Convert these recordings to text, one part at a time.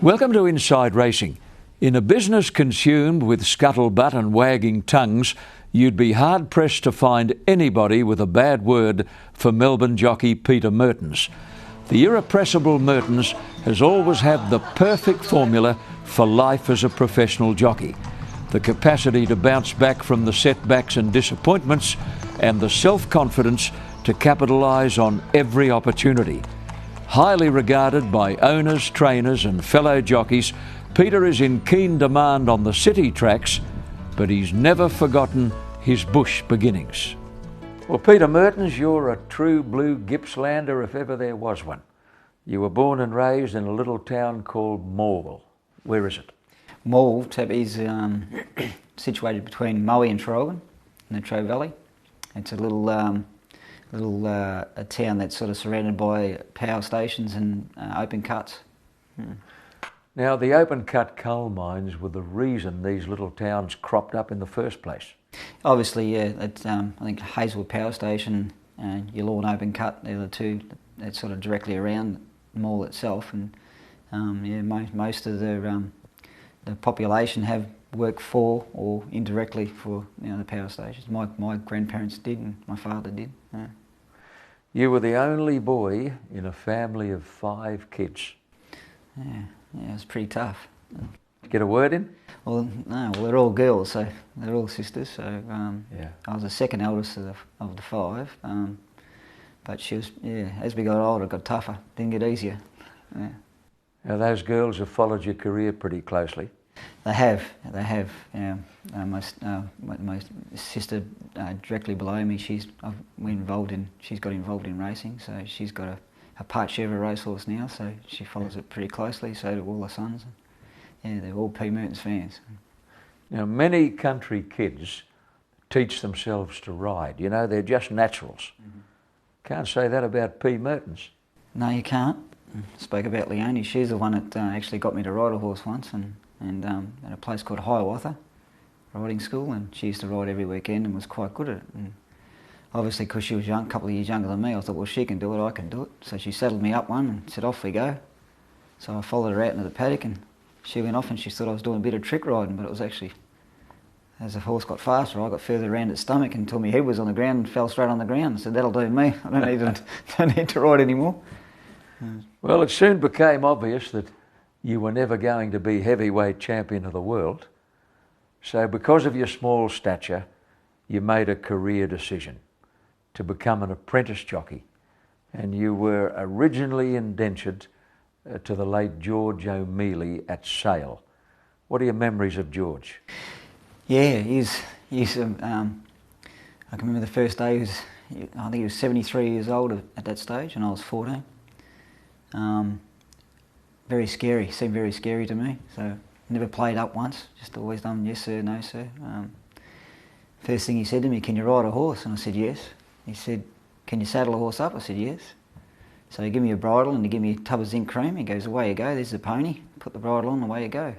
Welcome to Inside Racing. In a business consumed with scuttlebutt and wagging tongues, you'd be hard-pressed to find anybody with a bad word for Melbourne jockey Peter Mertens. The irrepressible Mertens has always had the perfect formula for life as a professional jockey. The capacity to bounce back from the setbacks and disappointments, and the self-confidence to capitalise on every opportunity. Highly regarded by owners, trainers and fellow jockeys, Peter is in keen demand on the city tracks, but he's never forgotten his bush beginnings. Well, Peter Mertens, you're a true blue Gippslander if ever there was one. You were born and raised in a little town called Morwell. Where is it? Morwell is situated between Moe and Traralgon in the Trove Valley. It's a little a town that's sort of surrounded by power stations and open cuts. Now, the open cut coal mines were the reason these little towns cropped up in the first place. Obviously, yeah. I think Hazelwood Power Station and your Lawn Open Cut, they're the two that's sort of directly around the mall itself. And most of the population have worked for or indirectly for the power stations. My grandparents did, and my father did. Yeah. You were the only boy in a family of 5 kids. Yeah, it was pretty tough. Get a word in? Well, no, they're all girls, so they're all sisters. So I was the second eldest of the 5. But she was, as we got older, it got tougher. Didn't get easier. Yeah. Now, those girls have followed your career pretty closely. They have. Yeah. My sister directly below me, she's got involved in racing, so she's got a part share of a racehorse now, so she follows it pretty closely. So do all her sons. Yeah, they're all P. Mertens fans. Now, many country kids teach themselves to ride. They're just naturals. Mm-hmm. Can't say that about P. Mertens. No, you can't. Spoke about Leonie. She's the one that actually got me to ride a horse once, and at a place called Hiawatha riding school, and she used to ride every weekend and was quite good at it. And obviously, because she was young, a couple of years younger than me, I thought, well, she can do it, I can do it. So she saddled me up one and said, off we go. So I followed her out into the paddock, and she went off, and she thought I was doing a bit of trick riding, but it was actually, as the horse got faster, I got further around its stomach until my head was on the ground and fell straight on the ground. I said, that'll do me. I don't need to ride anymore. Well, it soon became obvious that you were never going to be heavyweight champion of the world. So because of your small stature, you made a career decision to become an apprentice jockey. And you were originally indentured to the late George O'Mealy at Sale. What are your memories of George? Yeah, he's I can remember the first day, I think he was 73 years old at that stage, and I was 14. Very scary, seemed very scary to me. So never played up once, just always done yes sir, no sir. First thing he said to me, can you ride a horse? And I said yes. He said, can you saddle a horse up? I said yes. So he gave me a bridle and he gave me a tub of zinc cream. He goes, away you go, there's the pony. Put the bridle on, away you go.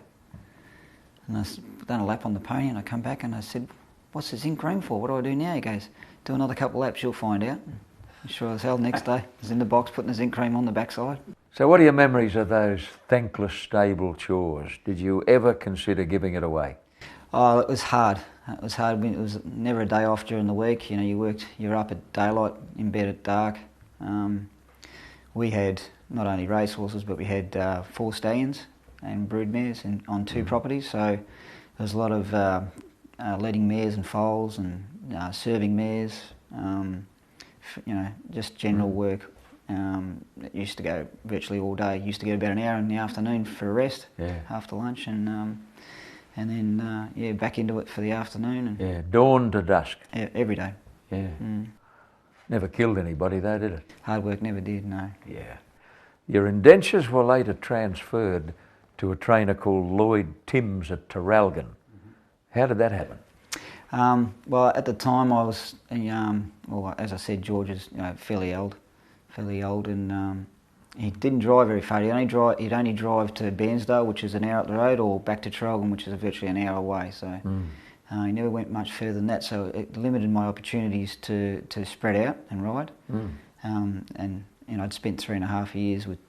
And I done a lap on the pony, and I come back and I said, what's the zinc cream for? What do I do now? He goes, do another couple of laps, you'll find out. And sure as hell, next day, I was in the box putting the zinc cream on the backside. So what are your memories of those thankless stable chores? Did you ever consider giving it away? Oh, it was hard. It was hard. It was never a day off during the week. You're up at daylight, in bed at dark. We had not only racehorses, but we had 4 stallions and broodmares on 2 properties. So there was a lot of leading mares and foals and serving mares. Just general work. It used to go virtually all day. Used to get about an hour in the afternoon for a rest after lunch, and then back into it for the afternoon. And dawn to dusk. Every day. Yeah. Never killed anybody though, did it? Hard work never did, no. Yeah. Your indentures were later transferred to a trainer called Lloyd at Traralgon. How did that happen? Well, at the time I was, as I said, George is fairly old, and he didn't drive very far. He'd only drive to Bairnsdale, which is an hour up the road, or back to Traralgon, which is virtually an hour away. So he never went much further than that. So it limited my opportunities to spread out and ride. And I'd spent 3.5 years with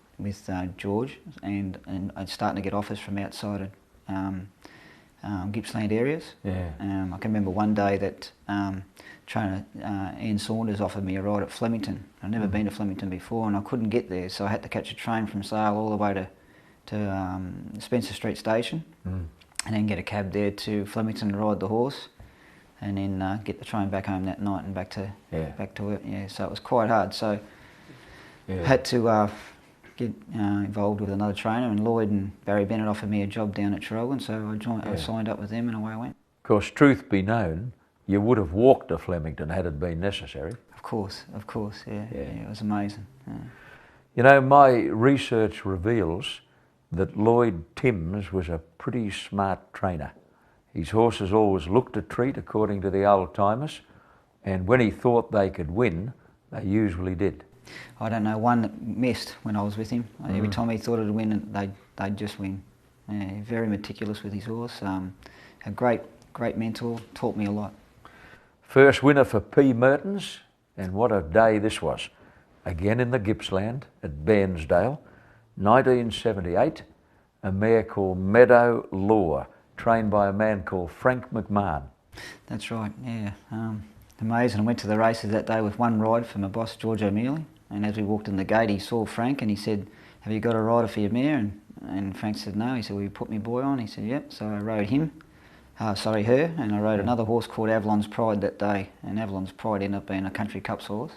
George, and I'd starting to get offers from outside of Gippsland areas. Yeah. I can remember one day that trainer Ian Saunders offered me a ride at Flemington. I'd never been to Flemington before, and I couldn't get there, so I had to catch a train from Sale all the way to Spencer Street Station, and then get a cab there to Flemington to ride the horse, and then get the train back home that night and back to work. Yeah, so it was quite hard. So had to get involved with another trainer, and Lloyd and Barry Bennett offered me a job down at Traralgon, so I signed up with them, and away I went. Of course, truth be known, you would have walked to Flemington had it been necessary. Of course, yeah, it was amazing. Yeah. You know, my research reveals that Lloyd Timms was a pretty smart trainer. His horses always looked a treat, according to the old timers, and when he thought they could win, they usually did. I don't know one that missed when I was with him. Every time he thought it'd win, they'd just win. Yeah, very meticulous with his horse. A great mentor, taught me a lot. First winner for P. Mertens, and what a day this was. Again in the Gippsland at Bairnsdale, 1978, a mare called Meadow Law, trained by a man called Frank McMahon. That's right, yeah. Amazing. I went to the races that day with one ride for my boss, George O'Mealy, and as we walked in the gate, he saw Frank and he said, "Have you got a rider for your mare?" And Frank said no. He said, "Will you put me boy on?" He said, "Yep." So I rode her, and I rode another horse called Avalon's Pride that day, and Avalon's Pride ended up being a Country Cups horse.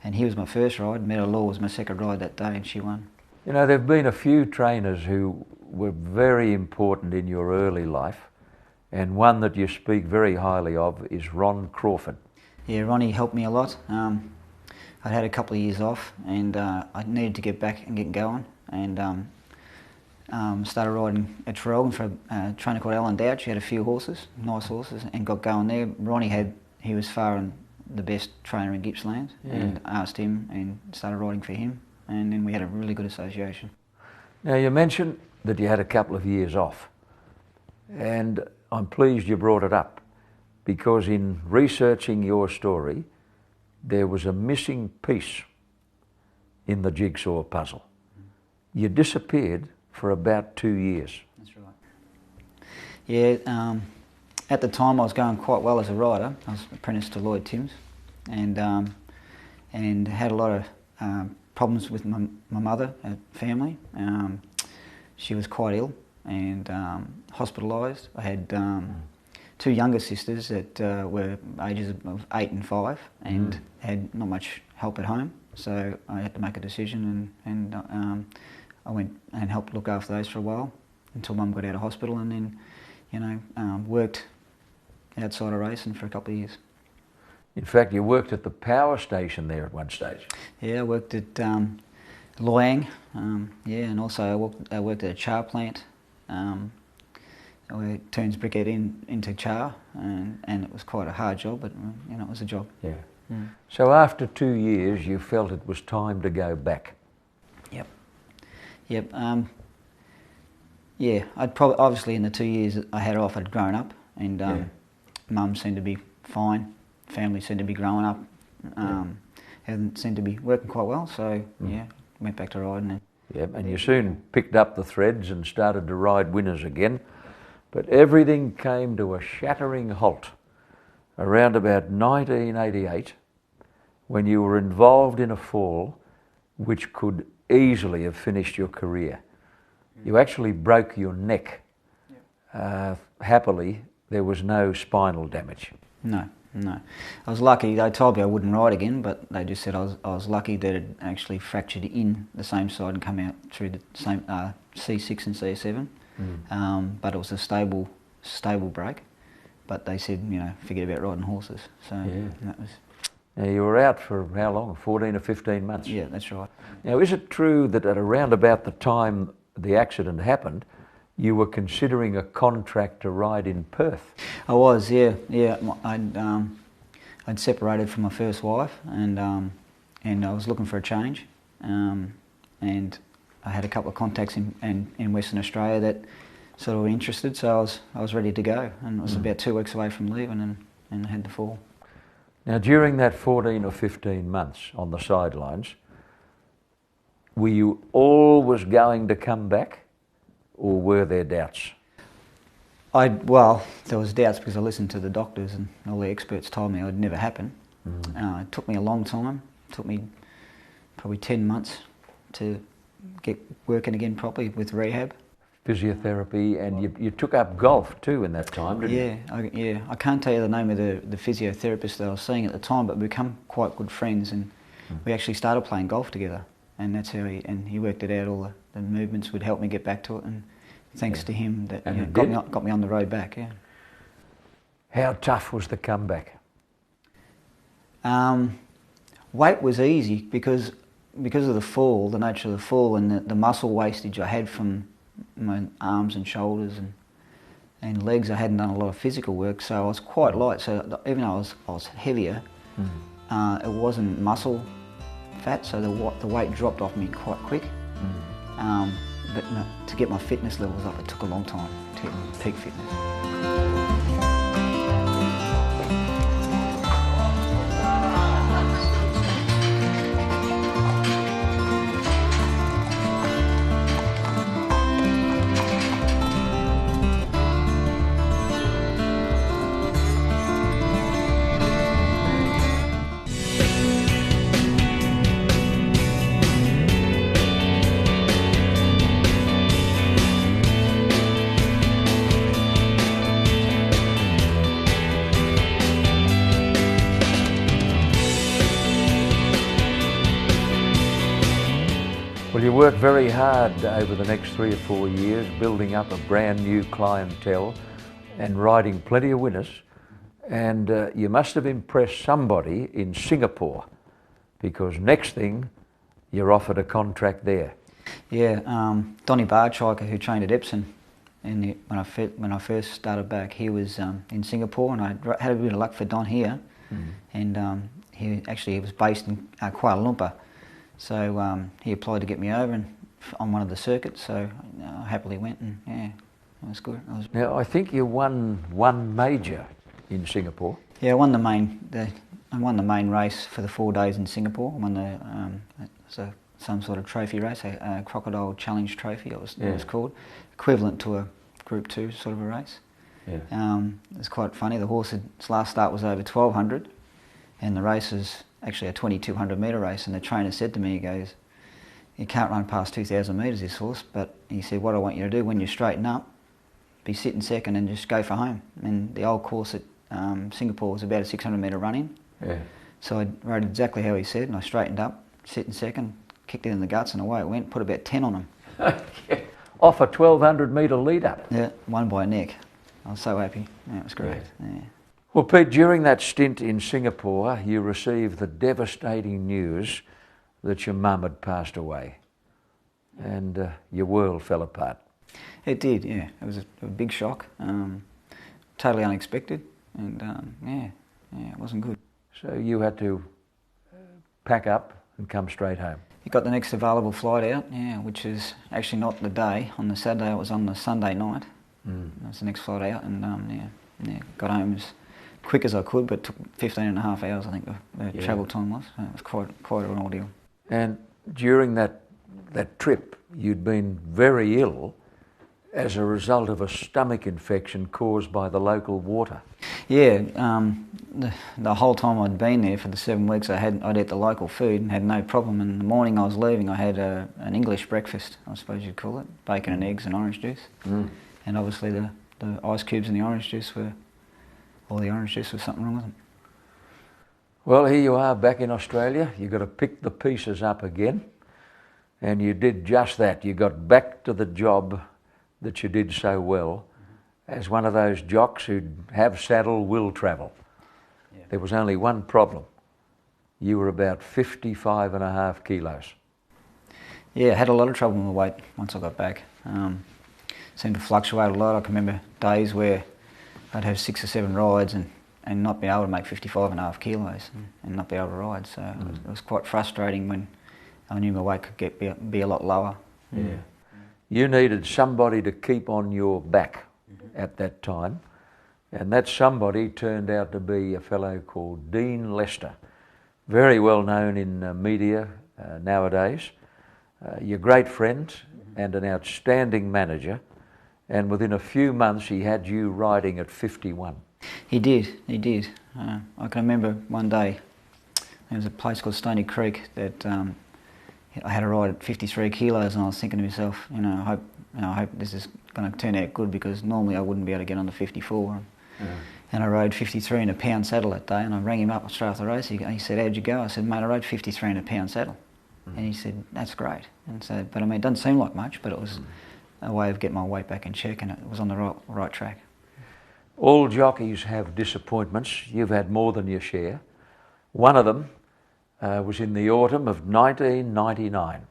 And he was my first ride, Meadow Law was my second ride that day, and she won. You know, there have been a few trainers who were very important in your early life, and one that you speak very highly of is Ron Crawford. Yeah, Ronnie helped me a lot. I'd had a couple of years off, and I needed to get back and get going, and started riding at Traralgon for a trainer called Alan Dowd. She had a few horses, nice horses, and got going there. Ronnie he was far and the best trainer in Gippsland, and asked him and started riding for him, and then we had a really good association. Now, you mentioned that you had a couple of years off, and I'm pleased you brought it up, because in researching your story, there was a missing piece in the jigsaw puzzle. You disappeared for about 2 years. That's right. Yeah, at the time I was going quite well as a rider. I was apprenticed to Lloyd Timms, and had a lot of problems with my mother and family. She was quite ill and hospitalised. I had two younger sisters that were ages of 8 and 5 and had not much help at home, so I had to make a decision, and I went and helped look after those for a while until Mum got out of hospital, and then worked outside of racing for a couple of years. In fact, you worked at the power station there at one stage. Yeah, I worked at Loyang, and also I worked at a char plant where it turns briquette into char, and it was quite a hard job, but it was a job. Yeah. So after 2 years, you felt it was time to go back. Yep. I'd probably, obviously in the 2 years I had off, I'd grown up, and Mum seemed to be fine, family seemed to be growing up, and seemed to be working quite well, so went back to riding. Yep, and you soon picked up the threads and started to ride winners again, but everything came to a shattering halt around about 1988 when you were involved in a fall which could easily have finished your career. You actually broke your neck. Happily, there was no spinal damage. No. I was lucky. They told me I wouldn't ride again, but they just said I was lucky that it actually fractured in the same side and come out through the same C6 and C7. But it was a stable break. But they said, forget about riding horses. So that was. Now, you were out for how long? 14 or 15 months? Yeah, that's right. Now, is it true that at around about the time the accident happened, you were considering a contract to ride in Perth? I was, yeah. I'd separated from my first wife, and I was looking for a change, and I had a couple of contacts in Western Australia that sort of were interested, so I was ready to go, and it was about 2 weeks away from leaving, and I had the fall. Now, during that 14 or 15 months on the sidelines, Were you always going to come back, or were there doubts? Well, there was doubts because I listened to the doctors and all the experts told me it would never happen. It took me a long time. It took me probably 10 months to get working again properly with rehab. Physiotherapy, and you took up golf too in that time, didn't you? I can't tell you the name of the physiotherapist that I was seeing at the time, but we become quite good friends, and we actually started playing golf together, and that's how he worked it out. All the movements would help me get back to it, and thanks to him that got me on the road back. Yeah. How tough was the comeback? Weight was easy because of the fall, the nature of the fall, and the muscle wastage I had from my arms and shoulders and legs. I hadn't done a lot of physical work, so I was quite light. So even though I was heavier, it wasn't muscle fat, so the weight dropped off me quite quick. But to get my fitness levels up, it took a long time to get peak fitness. Well, you worked very hard over the next 3 or 4 years, building up a brand new clientele and riding plenty of winners. And you must have impressed somebody in Singapore, because next thing, you're offered a contract there. Yeah, Donny Barchiker, who trained at Epsom, and when I first started back, he was in Singapore, and I had a bit of luck for Don here, and he was based in Kuala Lumpur. So he applied to get me over on one of the circuits, so I happily went, and yeah, it was good. Now, I think you won one major in Singapore. Yeah, I won the main race for the 4 days in Singapore. I won some sort of trophy race, a Crocodile Challenge Trophy it was called, equivalent to a Group 2 sort of a race. Yeah. It was quite funny. The horse's last start was over 1200, and the race is actually a 2200 metre race, and the trainer said to me, he goes, "You can't run past 2000 metres, this horse," but he said, "What I want you to do when you straighten up, be sitting second and just go for home." And the old course at Singapore was about a 600 metre run in. Yeah. So I rode exactly how he said, and I straightened up, sitting second, kicked it in the guts, and away it went, put about 10 on him. Off a 1200 metre lead up. Yeah, won by a neck. I was so happy. Yeah, it was great. Yeah. Well, Pete, during that stint in Singapore, you received the devastating news that your mum had passed away, and your world fell apart. It did, yeah. It was a big shock, totally unexpected, and it wasn't good. So you had to pack up and come straight home. You got the next available flight out, which is actually not the day. On the Saturday, it was on the Sunday night. That was the next flight out, and got home as quick as I could, but it took 15 and a half hours, I think, the travel time was. So it was quite an ordeal. And during that trip, you'd been very ill as a result of a stomach infection caused by the local water. Yeah, the whole time I'd been there for the 7 weeks, I'd ate the local food and had no problem. And the morning I was leaving, I had an English breakfast, I suppose you'd call it, bacon and eggs and orange juice. And obviously the ice cubes in the orange juice were something wrong with them. Well, here you are back in Australia. You've got to pick the pieces up again. And you did just that. You got back to the job that you did so well as one of those jocks who have saddle, will travel. Yeah. There was only one problem. You were about 55.5 kilos. Yeah, I had a lot of trouble with my weight once I got back. Seemed to fluctuate a lot. I can remember days where I'd have 6 or 7 rides and not be able to make 55.5 kilos and not be able to ride. So it was quite frustrating when I knew my weight could be a lot lower. Yeah. You needed somebody to keep on your back at that time, and that somebody turned out to be a fellow called Dean Lester, very well known in media nowadays, your great friend and an outstanding manager, and within a few months he had you riding at 51. He did. I can remember one day, there was a place called Stony Creek that I had a ride at 53 kilos, and I was thinking to myself, I hope this is going to turn out good, because normally I wouldn't be able to get on to 54. And I rode 53 in a pound saddle that day, and I rang him up straight after the race. He said, "How'd you go?" I said, "Mate, I rode 53 in a pound saddle." And he said, "That's great." And so, but I mean, it doesn't seem like much, but it was a way of getting my weight back in check, and it was on the right track. All jockeys have disappointments. You've had more than your share. One of them was in the autumn of 1999.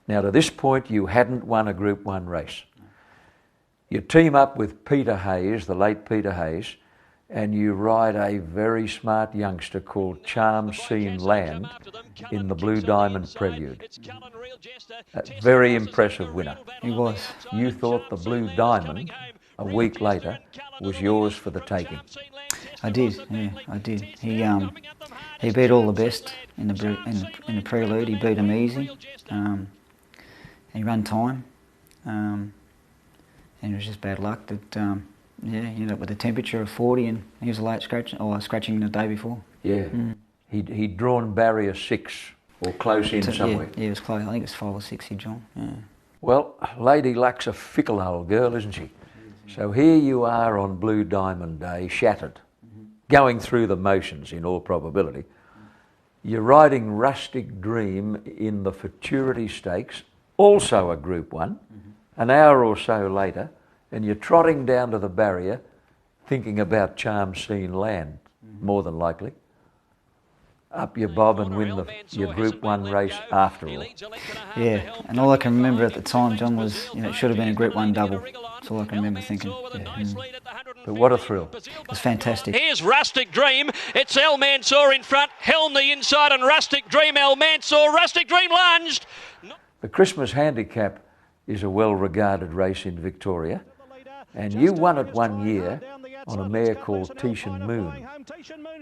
Now, to this point, you hadn't won a Group 1 race. You team up with Peter Hayes, the late Peter Hayes, and you ride a very smart youngster called Charm Seen Land in the Blue Diamond Prelude. A very impressive winner. He was. You thought the Blue Diamond, a week later, was yours for the taking. I did. He beat all the best in the prelude. He beat them easy. He ran time. And it was just bad luck that he ended up with a temperature of 40, and he was a late scratching the day before. Yeah. He'd drawn barrier 6 or close in somewhere. Yeah, it was close. I think it was 5 or 6 he'd drawn. Yeah. Well, Lady Luck's a fickle old girl, isn't she? So here you are on Blue Diamond Day, shattered, going through the motions in all probability. You're riding Rustic Dream in the Futurity Stakes, also a Group 1, an hour or so later, and you're trotting down to the barrier thinking about Charm Seen Land, more than likely. Up you bob and win your Group 1 race after all. Yeah, and all I can remember at the time, John, was it should have been a Group 1 double. That's all I can remember thinking. But what a thrill. It was fantastic. Here's Rustic Dream. It's El Mansour in front, Helm the inside, and Rustic Dream, El Mansour. Rustic Dream lunged. The Christmas Handicap is a well-regarded race in Victoria, and you won it one year on a mare called Tishan Moon.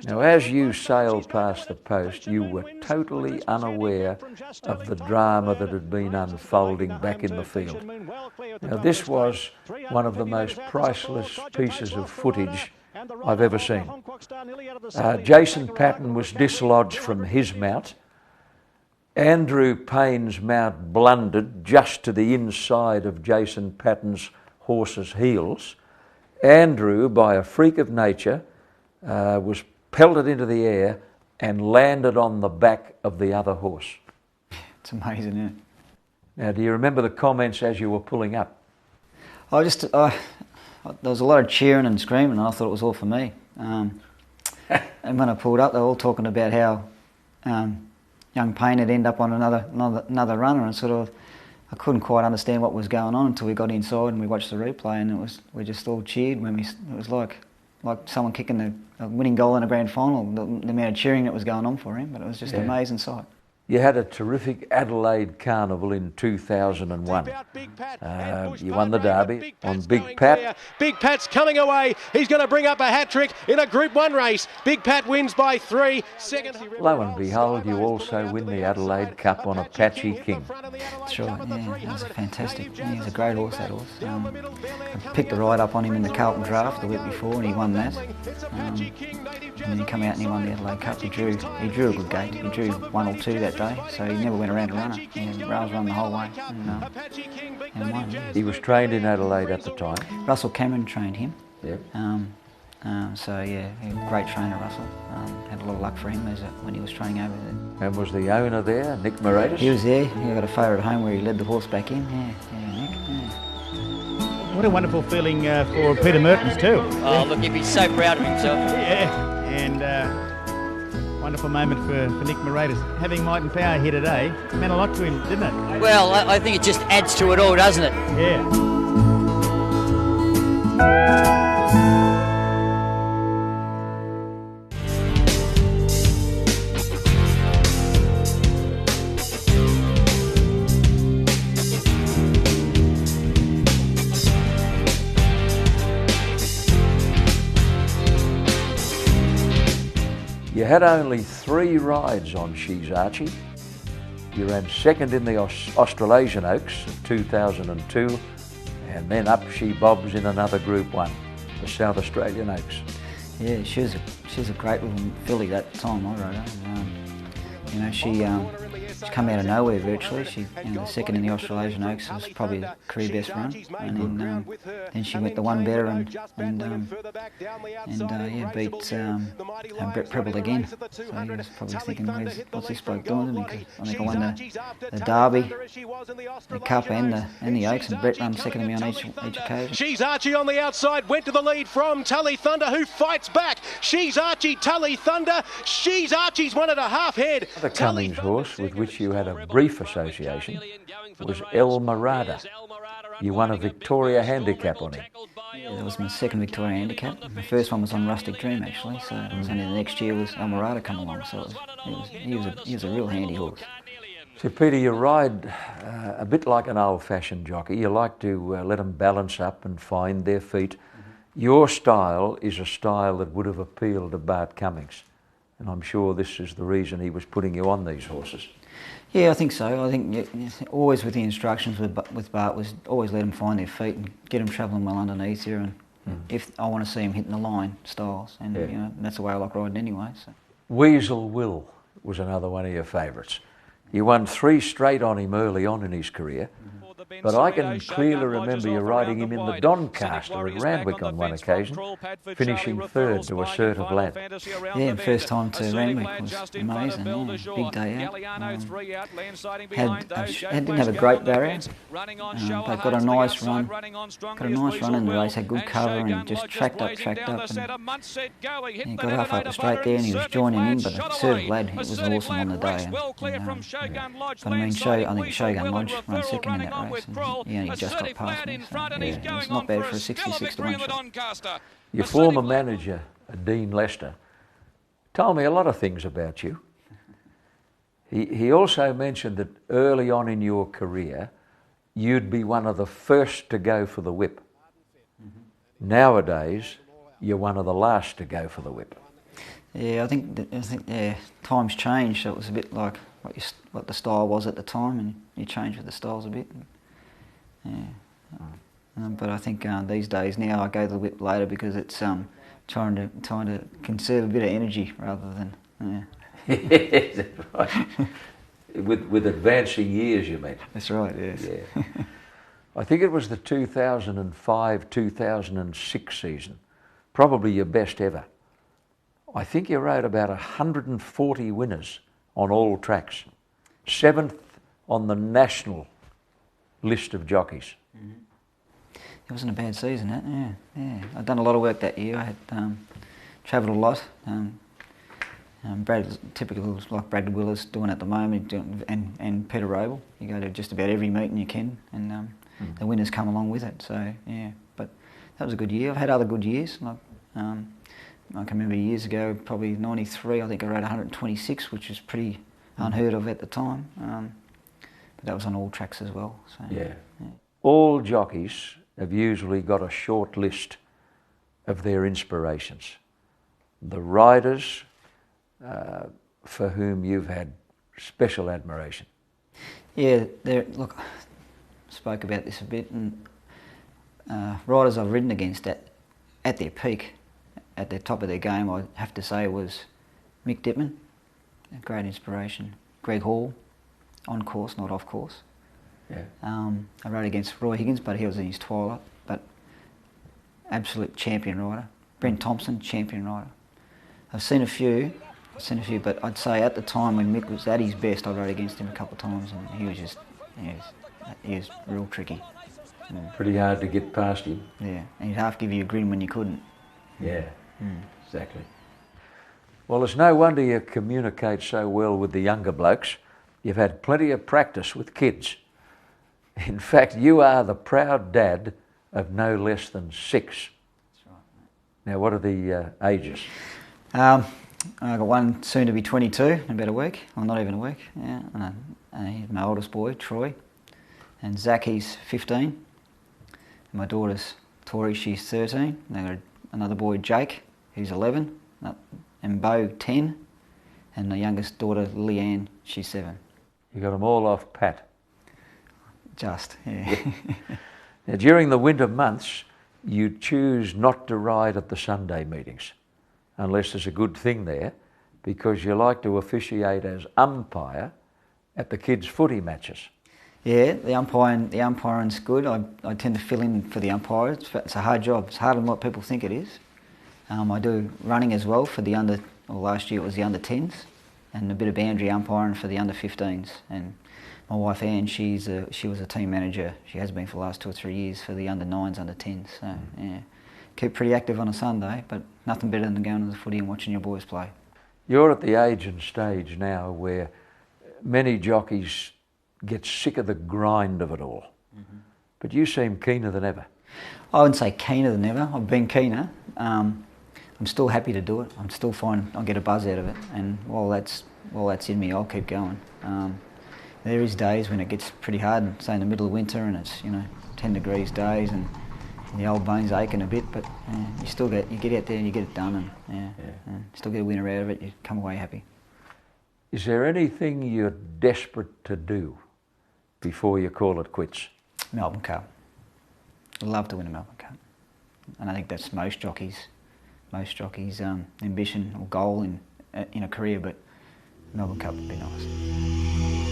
Now, as you sailed past the post, you were totally unaware of the drama that had been unfolding back in the field. Now, this was one of the most priceless pieces of footage I've ever seen. Jason Patton was dislodged from his mount. Andrew Payne's mount blundered just to the inside of Jason Patton's horse's heels. Andrew, by a freak of nature, was pelted into the air and landed on the back of the other horse. It's amazing, isn't it? Now, do you remember the comments as you were pulling up? There was a lot of cheering and screaming, and I thought it was all for me. And when I pulled up, they were all talking about how young Payne had ended up on another runner, and I couldn't quite understand what was going on until we got inside and we watched the replay, and we just all cheered when it was like someone kicking a winning goal in a grand final, the amount of cheering that was going on for him. But it was just an amazing sight. You had a terrific Adelaide Carnival in 2001. You won the Derby on Big Pat. Big Pat's coming away. He's going to bring up a hat-trick in a Group 1 race. Big Pat wins by 3. Second. Lo and behold, you also win the Adelaide Cup on Apache King. That's right, yeah, that was fantastic. Yeah, he was a great horse, that horse. I picked a ride up on him in the Carlton Draft the week before, and he won that. And then he came out and he won the Adelaide Cup. He drew a good gate. He drew 1 or 2 that day, so he never went around a runner. He rails run the whole way and won. He was trained in Adelaide at the time. Russell Cameron trained him. Yep. Great trainer, Russell. Had a lot of luck for him when he was training over there. And was the owner there, Nick Moratis? He was there. He got a photo at home where he led the horse back in. Yeah, Nick. Yeah. What a wonderful feeling for Peter Mertens too. Oh, look, he'd be so proud of himself. Yeah, and wonderful moment for Nick Moratis. Having Might and Power here today meant a lot to him, didn't it? Well, I think it just adds to it all, doesn't it? Yeah. You had only 3 rides on She's Archie. You ran second in the Australasian Oaks in 2002, and then up she bobs in another Group 1, the South Australian Oaks. Yeah, she was a great little filly that time I rode her. You know, she come out of nowhere virtually. She, the second in the Australasian Oaks was probably a career best run, and then she went the one better and beat Brett Preble again. So he was probably thinking, what's this bloke doing to me? 'Cause I think I won the Derby, the Cup and the Oaks, and Brett ran second to me on each occasion. She's Archie on the outside, went to the lead from Tully Thunder, who fights back. She's Archie, Tully Thunder. She's Archie's 1.5 head. The Cummings horse with which you had a brief association was El Marada. You won a Victoria handicap on him. Yeah, that was my second Victoria handicap. The first one was on Rustic Dream actually, so it was only the next year was El Marada come along, so he was a real handy horse. So Peter, you ride a bit like an old-fashioned jockey. You like to let them balance up and find their feet. Your style is a style that would have appealed to Bart Cummings, and I'm sure this is the reason he was putting you on these horses. Yeah, I think so. I think always with the instructions with Bart was always let them find their feet and get them travelling well underneath you, and if I want to see them hitting the line styles, and you know, that's the way I like riding anyway. So. Weasel Will was another one of your favourites. You won 3 straight on him early on in his career, but I can clearly remember you riding him in the Doncaster at Randwick on one occasion, finishing 3rd to Assertive Lad. Yeah, first time to Randwick was amazing, yeah. Big day out. Didn't have a great barrier, but got a nice run in the race, had good cover and just tracked up, and got half up the straight there and he was joining in, but Assertive Lad, it was awesome on the day. But I mean, I think Shogun Lodge ran second in that race. And he just got past me, so it was not bad for a 66 to 1 shot. Your former manager, Dean Lester, told me a lot of things about you. He also mentioned that early on in your career, you'd be one of the first to go for the whip. Nowadays, you're one of the last to go for the whip. Yeah, I think times changed, so it was a bit like what the style was at the time, and you change with the styles a bit. But I think these days now I go to the whip later because it's trying to conserve a bit of energy rather than. Yes, that's right. with advancing years, you mean? That's right. Yes. Yeah. I think it was the 2005-2006 season, probably your best ever. I think you rode about 140 winners on all tracks, 7th on the national list of jockeys. It wasn't a bad season, that. Yeah. I'd done a lot of work that year. I had travelled a lot. Typical like Brad Willis doing at the moment, and Peter Rabel. You go to just about every meeting you can, and the winners come along with it. So yeah, but that was a good year. I've had other good years. Like, I can remember years ago, probably '93. I think I rode 126, which was pretty unheard of at the time. But that was on all tracks as well. So, yeah. All jockeys have usually got a short list of their inspirations. The riders for whom you've had special admiration. Yeah, look, I spoke about this a bit, and riders I've ridden against at their peak, at the top of their game, I have to say was Mick Dittman, a great inspiration. Greg Hall, on course, not off course. Yeah. I rode against Roy Higgins, but he was in his twilight, but absolute champion rider. Brent Thompson, champion rider. I've seen a few, but I'd say at the time when Mick was at his best, I rode against him a couple of times, and he was real tricky. Yeah. Pretty hard to get past him. Yeah, and he'd half give you a grin when you couldn't. Yeah, exactly. Well, it's no wonder you communicate so well with the younger blokes. You've had plenty of practice with kids. In fact, you are the proud dad of no less than 6. That's right, mate. Now, what are the ages? I've got one soon to be 22 in about a week, or not even a week. Yeah, and he's my oldest boy, Troy, and Zach, he's 15. And my daughter's Tori, she's 13. And I've got another boy, Jake, who's 11, and Beau, 10, and the youngest daughter, Leanne, she's 7. You got them all off pat. Just, yeah. Now, during the winter months, you choose not to ride at the Sunday meetings, unless there's a good thing there, because you like to officiate as umpire at the kids' footy matches. Yeah, the umpiring's good. I tend to fill in for the umpire. It's a hard job. It's harder than what people think it is. I do running as well for the last year it was the under 10s, and a bit of boundary umpiring for the under 15s. And my wife Anne, she was a team manager. She has been for the last 2 or 3 years for the under 9s, under 10s. So yeah, keep pretty active on a Sunday, but nothing better than going to the footy and watching your boys play. You're at the age and stage now where many jockeys get sick of the grind of it all, but you seem keener than ever. I wouldn't say keener than ever. I've been keener. I'm still happy to do it. I'm still find I get a buzz out of it, and while that's in me, I'll keep going. There is days when it gets pretty hard, say in the middle of winter, and it's 10 degrees days, and the old bones aching a bit. But you get out there and you get it done, and still get a winner out of it. You come away happy. Is there anything you're desperate to do before you call it quits? Melbourne Cup. I'd love to win a Melbourne Cup, and I think that's most jockeys' ambition or goal in a career. But Melbourne Cup would be nice.